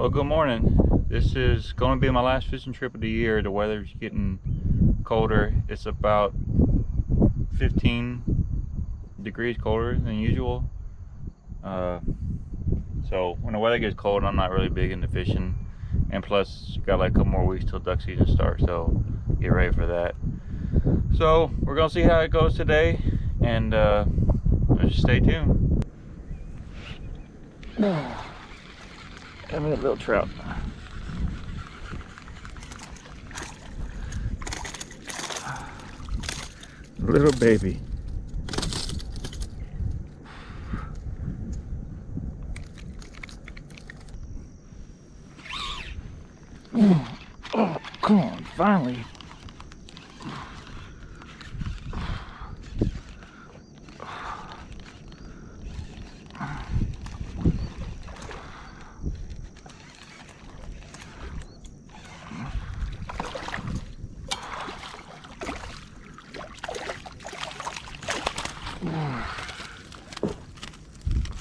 Well, good morning. This is going to be my last fishing trip of the year. The weather's getting colder. It's about 15 degrees colder than usual. So when the weather gets cold, I'm not really big into fishing. And plus, you got like a couple more weeks till duck season starts, so get ready for that. So we're going to see how it goes today, and just stay tuned. Got me a little trout. Little baby. Oh, come on, finally.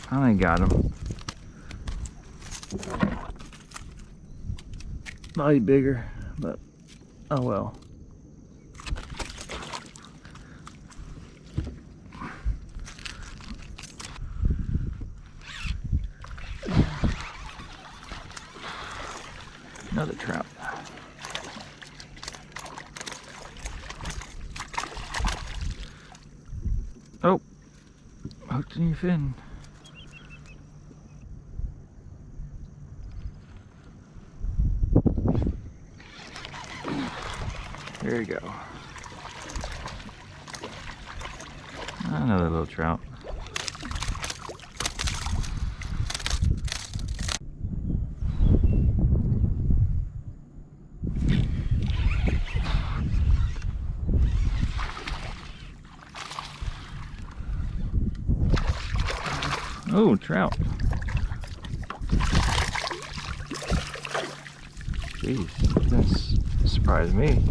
Finally got him. Probably bigger, but oh well. Another trout. Oh, hooked in your fin. There you go. Another little trout. Oh, trout. Jeez, that surprised me.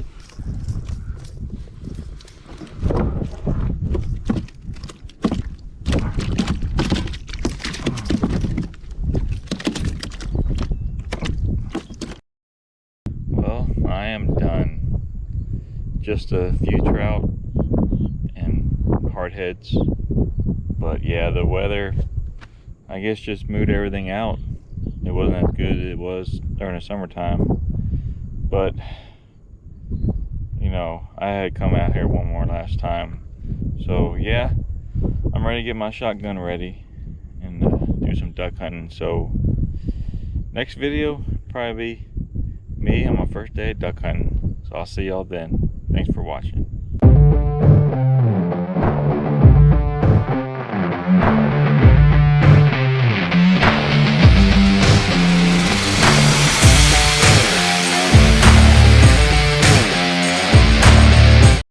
Well, I am done. Just a few trout and hardheads. But yeah, the weather, I guess, just moved everything out. It wasn't as good as it was during the summertime. But, you know, I had come out here one more last time. So yeah, I'm ready to get my shotgun ready and do some duck hunting. So next video probably be me on my first day duck hunting. So I'll see y'all then. Thanks for watching.